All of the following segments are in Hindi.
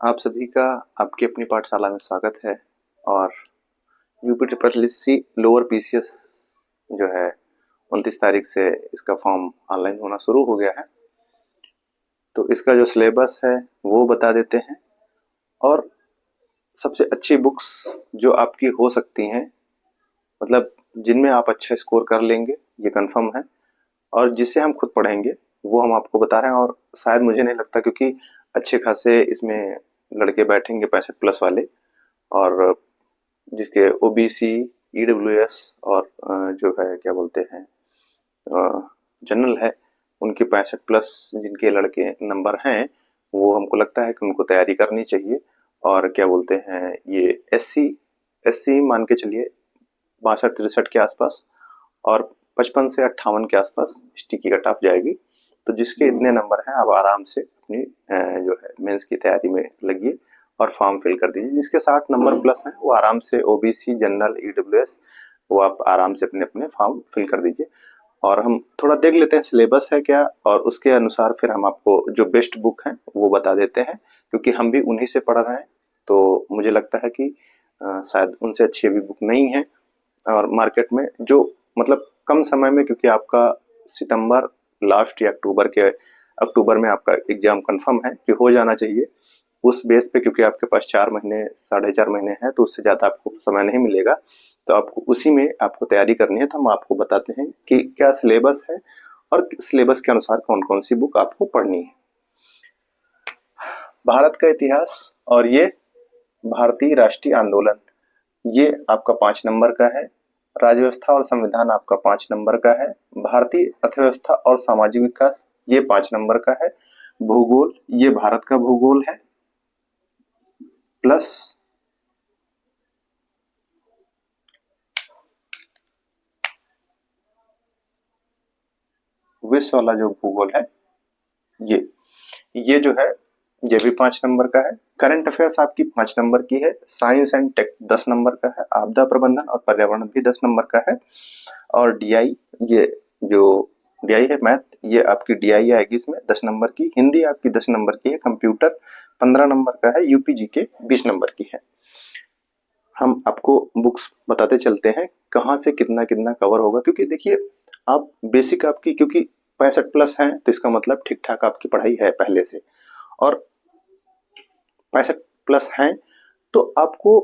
आप सभी का आपकी अपनी पाठशाला में स्वागत है। और UP triple SC lower PCS जो है 29 तारीख से इसका फॉर्म ऑनलाइन होना शुरू हो गया है। तो इसका जो सिलेबस है वो बता देते हैं और सबसे अच्छी बुक्स जो आपकी हो सकती हैं, मतलब जिनमें आप अच्छा स्कोर कर लेंगे ये कंफर्म है, और जिसे हम खुद पढ़ेंगे वो हम आपको बता रहे हैं। और शायद मुझे नहीं लगता, क्योंकि अच्छे खासे इसमें लड़के बैठेंगे 65 प्लस वाले, और जिसके ओबीसी, ईडब्ल्यूएस और जो है क्या बोलते हैं जनरल है, उनके 65 प्लस जिनके लड़के नंबर हैं, वो हमको लगता है कि उनको तैयारी करनी चाहिए। और क्या बोलते हैं ये एससी एससी मान के चलिए 62-63 के आसपास, और 55 से 58 के आसपास एसटी की कट ऑफ जाएगी। तो जिसके इतने नंबर हैं आप आराम से अपनी जो है मेंस की तैयारी में लगिए और फॉर्म फिल कर दीजिए। जिसके 60 नंबर प्लस हैं वो आराम से ओबीसी, जनरल, ईडब्ल्यूएस, वो आप आराम से अपने अपने फॉर्म फिल कर दीजिए। और हम थोड़ा देख लेते हैं सिलेबस है क्या, और उसके अनुसार फिर हम आपको जो बेस्ट बुक है वो बता देते हैं, क्योंकि हम भी उन्हीं से पढ़ रहे हैं। तो मुझे लगता है कि शायद उनसे अच्छी अभी बुक नहीं है और मार्केट में, जो मतलब कम समय में, क्योंकि आपका सितंबर लास्ट या अक्टूबर में आपका एग्जाम कंफर्म है कि हो जाना चाहिए। उस बेस पे, क्योंकि आपके पास 4 महीने 4.5 महीने हैं, तो उससे ज़्यादा आपको समय नहीं मिलेगा। तो आपको उसी में आपको तैयारी करनी है। तो हम आपको बताते हैं कि क्या सिलेबस है और सिलेबस के अनुसार कौन कौन सी बुक आपको पढ़नी है। भारत का इतिहास और ये भारतीय राष्ट्रीय आंदोलन, ये आपका 5 नंबर का है। राज्य व्यवस्था और संविधान आपका 5 नंबर का है। भारतीय अर्थव्यवस्था और सामाजिक विकास ये 5 नंबर का है। भूगोल, ये भारत का भूगोल है, प्लस विश्व वाला जो भूगोल है ये जो है ये भी 5 नंबर का है। करंट अफेयर्स आपकी 5 नंबर की है। साइंस एंड टेक 10 नंबर का है। आपदा प्रबंधन और पर्यावरण भी 10 नंबर का है। और डीआई, ये जो डीआई है मैथ, ये आपकी डीआई आएगी इसमें 10 नंबर की। हिंदी आपकी 10 नंबर की है। कंप्यूटर 15 नंबर का है। यूपीजी के 20 नंबर की है। हम आपको बुक्स बताते चलते हैं कहाँ से कितना कितना कवर होगा, क्योंकि देखिए आप बेसिक आपकी, क्योंकि 65 प्लस हैं तो इसका मतलब ठीक ठाक आपकी पढ़ाई है पहले से, और 65 प्लस हैं तो आपको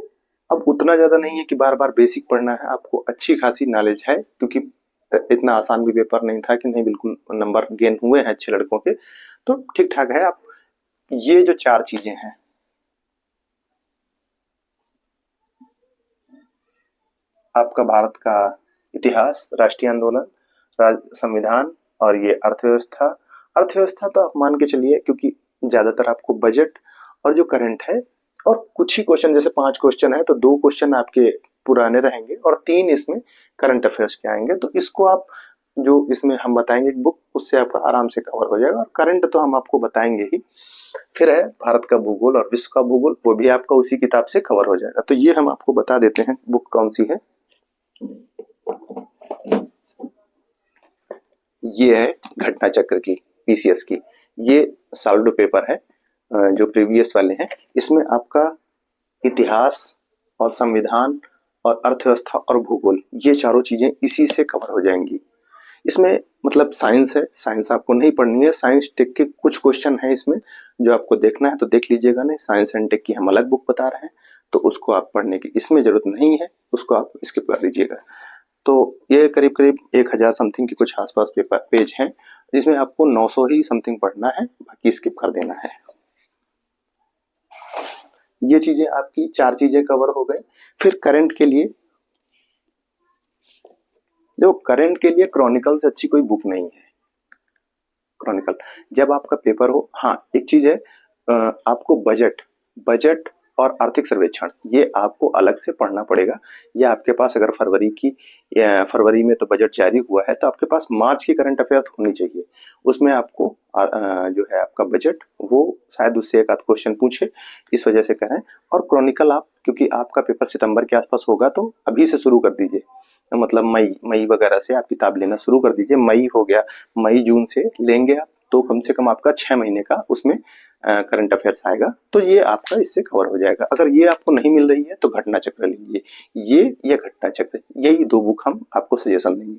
अब उतना ज्यादा नहीं है कि बार बार बेसिक पढ़ना है। आपको अच्छी खासी नॉलेज है, क्योंकि इतना आसान भी पेपर नहीं था कि नहीं बिल्कुल नंबर गेन हुए हैं अच्छे लड़कों के, तो ठीक ठाक है। आप ये जो 4 चीजें हैं, आपका भारत का इतिहास, राष्ट्रीय आंदोलन, संविधान और ये अर्थव्यवस्था। अर्थव्यवस्था तो आप मान के चलिए, क्योंकि ज्यादातर आपको बजट और जो करंट है, और कुछ ही क्वेश्चन, जैसे 5 क्वेश्चन है तो 2 क्वेश्चन आपके पुराने रहेंगे और 3 इसमें करंट अफेयर्स के आएंगे। तो इसको आप जो इसमें हम बताएंगे बुक, उससे आपका आराम से कवर हो जाएगा। और करंट तो हम आपको बताएंगे ही। फिर है भारत का भूगोल और विश्व का भूगोल, वो भी आपका उसी किताब से कवर हो जाएगा। तो ये हम आपको बता देते हैं बुक कौन सी है। ये है घटना चक्र की, पीसीएस की। ये सॉल्व्ड पेपर है जो प्रीवियस वाले हैं। इसमें आपका इतिहास और संविधान और अर्थव्यवस्था और भूगोल, ये चारों चीजें इसी से कवर हो जाएंगी। इसमें मतलब साइंस है, साइंस आपको नहीं पढ़नी है। साइंस टेक के कुछ क्वेश्चन है इसमें जो आपको देखना है तो देख लीजिएगा, नहीं साइंस एंड टेक की हम अलग बुक बता रहे हैं, तो उसको आप पढ़ने की इसमें जरूरत नहीं है, उसको आप स्किप कर दीजिएगा। तो ये करीब करीब 1000 समथिंग के कुछ आसपास पेपर पेज हैं, जिसमें आपको 900 ही समथिंग पढ़ना है, बाकी स्किप कर देना है। ये चीजें आपकी 4 चीजें कवर हो गई। फिर करंट के लिए, जो करंट के लिए क्रॉनिकल से अच्छी कोई बुक नहीं है। क्रॉनिकल जब आपका पेपर हो, हाँ एक चीज है, आपको बजट बजट और आर्थिक सर्वेक्षण ये आपको अलग से पढ़ना पड़ेगा। ये आपके पास अगर फरवरी में तो बजट जारी हुआ है, तो आपके पास मार्च की करंट अफेयर होनी चाहिए। उसमें आपको जो है आपका बजट, वो शायद उससे एक आध क्वेश्चन पूछे, इस वजह से कह रहे हैं। और क्रॉनिकल आप, क्योंकि आपका पेपर सितंबर के आसपास होगा, तो अभी से शुरू कर दीजिए। मतलब मई मई वगैरह से आप किताब लेना शुरू कर दीजिए। मई हो गया, मई जून से लेंगे आप, तो कम से कम आपका 6 महीने का उसमें करंट अफेयर्स आएगा, तो ये आपका इससे कवर हो जाएगा। अगर ये आपको नहीं मिल रही है तो घटना चक्र लीजिए, ये या घटना चक्र, यही 2 बुक हम आपको सजेशन देंगे।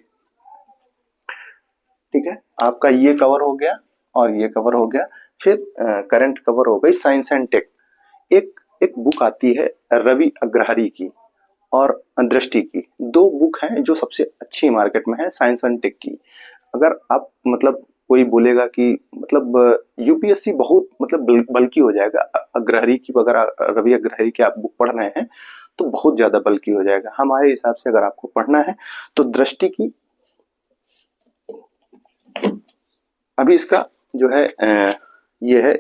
ठीक है, आपका ये कवर हो गया और ये कवर हो गया। फिर करंट कवर हो गई। साइंस एंड टेक, एक एक बुक आती है रवि अग्रहरी की और दृष्टि की। 2 बुक हैं जो सबसे अच्छी मार्केट में है साइंस एंड टेक की। अगर आप मतलब कोई बोलेगा कि मतलब यूपीएससी बहुत मतलब बल्कि हो जाएगा, अग्रहरी की वगैरह, रवि अग्रहरी की आप बुक पढ़ रहे हैं तो बहुत ज्यादा बल्कि हो जाएगा। हमारे हिसाब से अगर आपको पढ़ना है तो दृष्टि की, अभी इसका जो है ये है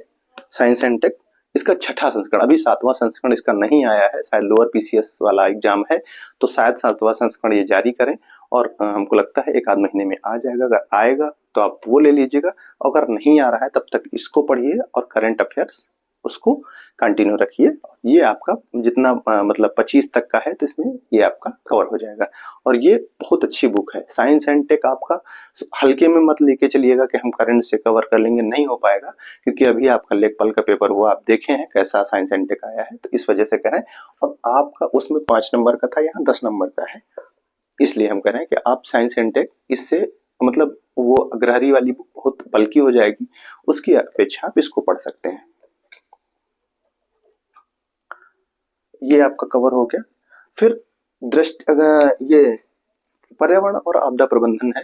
साइंस एंड टेक, इसका 6ठा संस्करण, अभी 7वां संस्करण इसका नहीं आया है, शायद लोअर पीसीएस वाला एग्जाम है तो शायद 7वां संस्करण ये जारी करें और हमको लगता है 1 आध महीने में आ जाएगा। अगर आएगा तो आप वो ले लीजिएगा, अगर नहीं आ रहा है तब तक इसको पढ़िए और करंट अफेयर्स उसको कंटिन्यू रखिए। ये आपका जितना मतलब 25 तक का है तो इसमें ये आपका कवर हो जाएगा। और ये बहुत अच्छी बुक है। साइंस एंड टेक आपका हल्के में मत लेके चलिएगा कि हम करंट से कवर कर लेंगे, नहीं हो पाएगा, क्योंकि अभी आपका लेखपाल का पेपर हुआ, आप देखे हैं कैसा साइंस एंड टेक आया है, तो इस वजह से कह रहे हैं। और आपका उसमें 5 नंबर का था, यहाँ 10 नंबर का है, इसलिए हम कह रहे हैं कि आप साइंस एंड टेक इससे मतलब वो अग्रहरी वाली बुक बहुत बल्कि हो जाएगी, उसकी अपेक्षा आप इसको पढ़ सकते हैं। ये आपका कवर हो गया। फिर दृष्टि, अगर ये पर्यावरण और आपदा प्रबंधन है,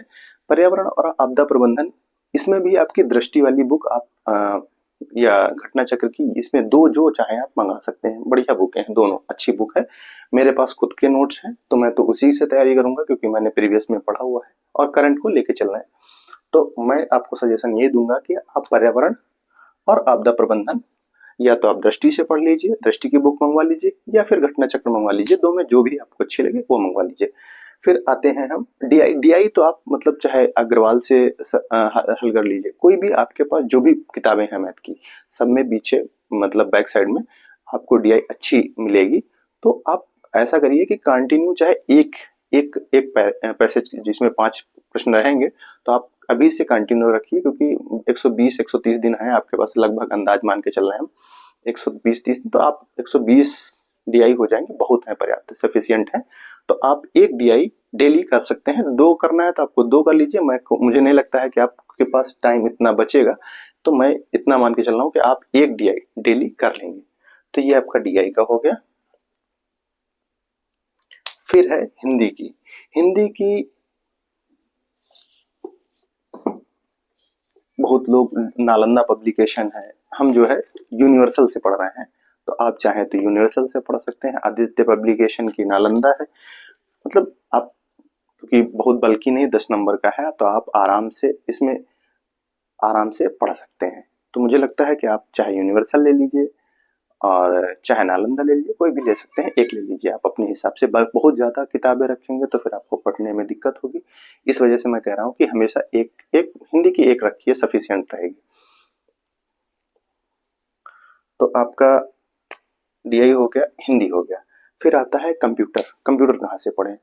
पर्यावरण और आपदा प्रबंधन, इसमें भी आपकी दृष्टि वाली बुक आप या घटना चक्र की, इसमें 2 जो चाहे आप मंगा सकते हैं। बढ़िया बुक है, दोनों अच्छी बुक है। मेरे पास खुद के नोट्स हैं तो मैं तो उसी से तैयारी करूंगा, क्योंकि मैंने प्रीवियस में पढ़ा हुआ है और करंट को लेके चलना है। तो मैं आपको सजेशन ये दूंगा कि आप पर्यावरण और आपदा प्रबंधन या तो आप दृष्टि से पढ़ लीजिए, दृष्टि की बुक मंगवा लीजिए, या फिर घटना चक्र मंगवा लीजिए। 2 में जो भी आपको अच्छी लगे वो मंगवा लीजिए। फिर आते हैं हम डीआई। डीआई तो आप मतलब चाहे अग्रवाल से हल कर लीजिए, कोई भी आपके पास जो भी किताबें हैं मैथ की, सब में पीछे मतलब बैक साइड में आपको डीआई अच्छी मिलेगी। तो आप ऐसा करिए कि कंटिन्यू चाहे एक एक एक पैसेज जिसमें 5 प्रश्न रहेंगे तो आप अभी से कंटिन्यू रखिए, क्योंकि 120-130 दिन है आपके पास, लगभग अंदाज मान के चल रहे हैं हम 120-30 दिन, तो आप 120 डीआई हो जाएंगे, बहुत है, पर्याप्त सफिशियंट है। तो आप एक डीआई डेली कर सकते हैं। 2 करना है तो आपको 2 कर लीजिए। मुझे नहीं लगता है कि आपके पास टाइम इतना बचेगा, तो मैं इतना मान के चल रहा हूँ कि आप एक डीआई डेली कर लेंगे। तो ये आपका डीआई का हो गया। फिर है हिंदी की। हिंदी की बहुत लोग, नालंदा पब्लिकेशन है, हम जो है यूनिवर्सल से पढ़ रहे हैं, तो आप चाहें तो यूनिवर्सल से पढ़ सकते हैं। आदित्य पब्लिकेशन की नालंदा है, मतलब आप, क्योंकि बहुत बल्कि नहीं 10 नंबर का है, तो आप आराम से इसमें आराम से पढ़ सकते हैं। तो मुझे लगता है कि आप चाहे यूनिवर्सल ले लीजिए और चाहे नालंदा ले लीजिए, कोई भी ले सकते हैं, एक ले लीजिए आप अपने हिसाब से। बहुत ज्यादा किताबें रखेंगे तो फिर आपको पढ़ने में दिक्कत होगी, इस वजह से मैं कह रहा हूँ कि हमेशा एक एक हिंदी की एक रखिए, सफिशियंट रहेगी। तो आपका डीआई हो गया, हिंदी हो गया। फिर आता है कंप्यूटर। कंप्यूटर कहाँ से पढ़ें?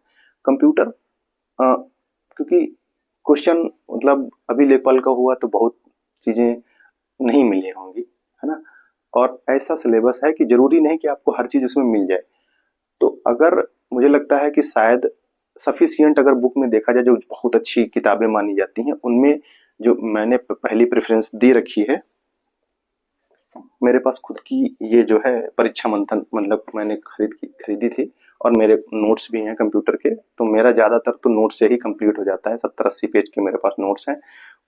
कंप्यूटर क्योंकि क्वेश्चन मतलब अभी लेवल का हुआ तो बहुत चीजें नहीं मिली होंगी, है ना, और ऐसा सिलेबस है कि जरूरी नहीं कि आपको हर चीज उसमें मिल जाए। तो अगर मुझे लगता है कि शायद सफिशियंट अगर बुक में देखा जाए, जो बहुत अच्छी किताबें मानी जाती हैं, उनमें जो मैंने पहली प्रेफरेंस दे रखी है, मेरे पास खुद की ये जो है परीक्षा मंथन, मतलब मैंने खरीदी थी और मेरे नोट्स भी हैं कंप्यूटर के, तो मेरा ज्यादातर तो नोट्स से ही कंप्लीट हो जाता है। 70-80 पेज के मेरे पास नोट्स हैं,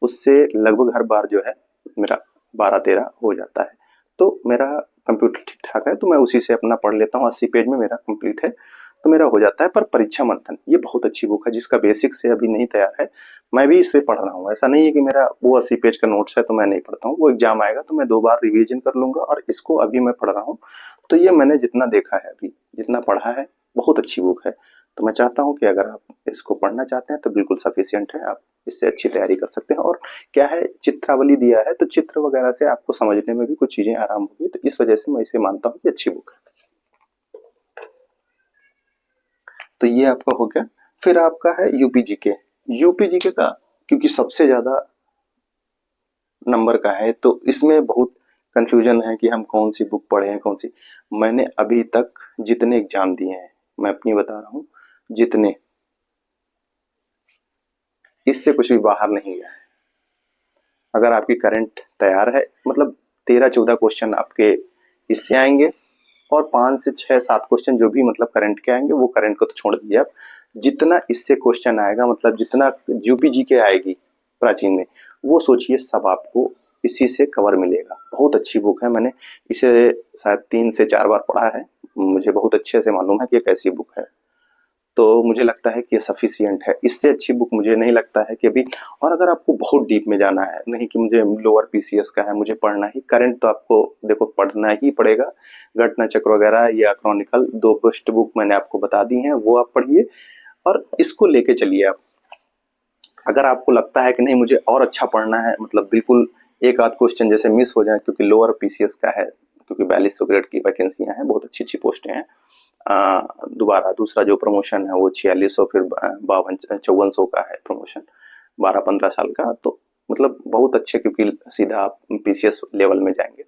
उससे लगभग हर बार जो है मेरा 12-13 हो जाता है। तो मेरा कंप्यूटर ठीक ठाक है, तो मैं उसी से अपना पढ़ लेता हूँ। 80 पेज में मेरा कंप्लीट है, तो मेरा हो जाता है। पर परीक्षा मंथन ये बहुत अच्छी बुक है, जिसका बेसिक से अभी नहीं तैयार है, मैं भी इससे पढ़ रहा हूँ। ऐसा नहीं है कि मेरा वो 80 पेज का नोट्स है तो मैं नहीं पढ़ता हूँ, वो एग्जाम आएगा तो मैं 2 बार रिवीजन कर लूंगा, और इसको अभी मैं पढ़ रहा हूँ। तो ये मैंने जितना देखा है, अभी जितना पढ़ा है, बहुत अच्छी बुक है। तो मैं चाहता हूँ कि अगर आप इसको पढ़ना चाहते हैं तो बिल्कुल सफिशियंट है, आप इससे अच्छी तैयारी कर सकते हैं। और क्या है, चित्रावली दिया है, तो चित्र वगैरह से आपको समझने में भी कुछ चीजें आराम होगी, तो इस वजह से मैं इसे मानता हूँ कि अच्छी बुक है। तो ये आपका हो गया। फिर आपका है यूपीजीके। यूपीजीके का क्योंकि सबसे ज्यादा नंबर का है, तो इसमें बहुत कंफ्यूजन है कि हम कौन सी बुक पढ़े हैं, कौन सी। मैंने अभी तक जितने एग्जाम दिए हैं, मैं अपनी बता रहा हूँ, जितने, इससे कुछ भी बाहर नहीं गया है। अगर आपकी करंट तैयार है, मतलब 13-14 क्वेश्चन आपके इससे आएंगे, और 5 से 6-7 क्वेश्चन जो भी मतलब करंट के आएंगे, वो करंट को तो छोड़ दीजिए आप, जितना इससे क्वेश्चन आएगा, मतलब जितना यूपी के आएगी प्राचीन में, वो सोचिए सब आपको इसी से कवर मिलेगा। बहुत अच्छी बुक है, मैंने इसे शायद 3 से 4 बार पढ़ा है, मुझे बहुत अच्छे से मालूम है कि ये कैसी बुक है। तो मुझे लगता है कि ये सफिशिएंट है, इससे अच्छी बुक मुझे नहीं लगता है कि अभी। और अगर आपको बहुत डीप में जाना है, नहीं कि मुझे लोअर पीसीएस का है, मुझे पढ़ना ही करंट, तो आपको देखो पढ़ना ही पड़ेगा। घटना चक्र वगैरह या क्रॉनिकल, 2 बेस्ट बुक मैंने आपको बता दी हैं, वो आप पढ़िए और इसको लेके चलिए आप। अगर आपको लगता है कि नहीं मुझे और अच्छा पढ़ना है, मतलब बिल्कुल एक आध क्वेश्चन जैसे मिस हो जाए, क्योंकि लोअर पीसीएस का है, क्योंकि 4200 ग्रेड की वैकेंसियां हैं, बहुत अच्छी अच्छी पोस्टें हैं। दोबारा दूसरा जो प्रमोशन है वो 4600, फिर 5400 का है प्रमोशन, 12-15 साल का, तो मतलब बहुत अच्छे, क्योंकि सीधा आप पीसीएस लेवल में जाएंगे।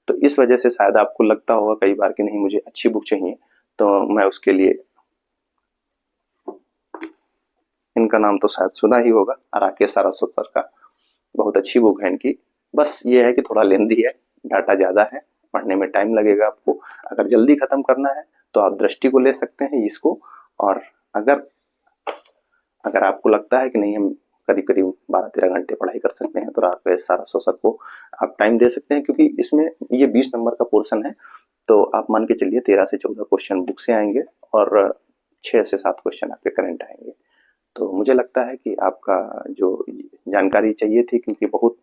तो इस वजह से शायद आपको लगता होगा कई बार कि नहीं मुझे अच्छी बुक चाहिए, तो मैं उसके लिए, इनका नाम तो शायद सुना ही होगा, राकेश सारस्वत सर का, बहुत अच्छी बुक है इनकी। बस ये है कि थोड़ा लेंदी है, डाटा ज़्यादा है, पढ़ने में टाइम लगेगा आपको। अगर जल्दी खत्म करना है तो आप दृष्टि को ले सकते हैं इसको, और अगर अगर आपको लगता है कि नहीं हम करीब करीब 12-13 घंटे पढ़ाई कर सकते हैं, तो राकेश सारस्वत सर को आप टाइम दे सकते हैं, क्योंकि इसमें ये 20 नंबर का पोर्शन है। तो आप मान के चलिए 13 से 14 क्वेश्चन बुक से आएंगे, और 6 से 7 क्वेश्चन आपके करंट आएंगे। तो मुझे लगता है कि आपका जो जानकारी चाहिए थी, क्योंकि बहुत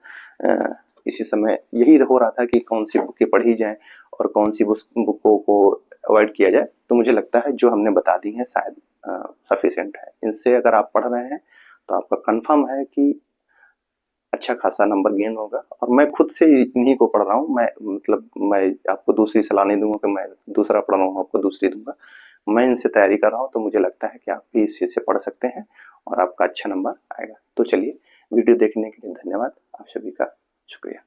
इसी समय यही हो रहा था कि कौन सी बुकें पढ़ी जाएं और कौन सी बुकों को अवॉइड किया जाए, तो मुझे लगता है जो हमने बता दी है शायद सफिशिएंट है। इनसे अगर आप पढ़ रहे हैं तो आपका कंफर्म है कि अच्छा खासा नंबर गेन होगा। और मैं खुद से इन्हीं को पढ़ रहा हूँ, मैं मतलब मैं आपको दूसरी सलाह नहीं दूंगा कि मैं दूसरा पढ़ रहा हूँ आपको दूसरी दूंगा, मैं इनसे तैयारी कर रहा हूँ। तो मुझे लगता है कि आप भी इस चीज से पढ़ सकते हैं और आपका अच्छा नंबर आएगा। तो चलिए, वीडियो देखने के लिए धन्यवाद, आप सभी का शुक्रिया।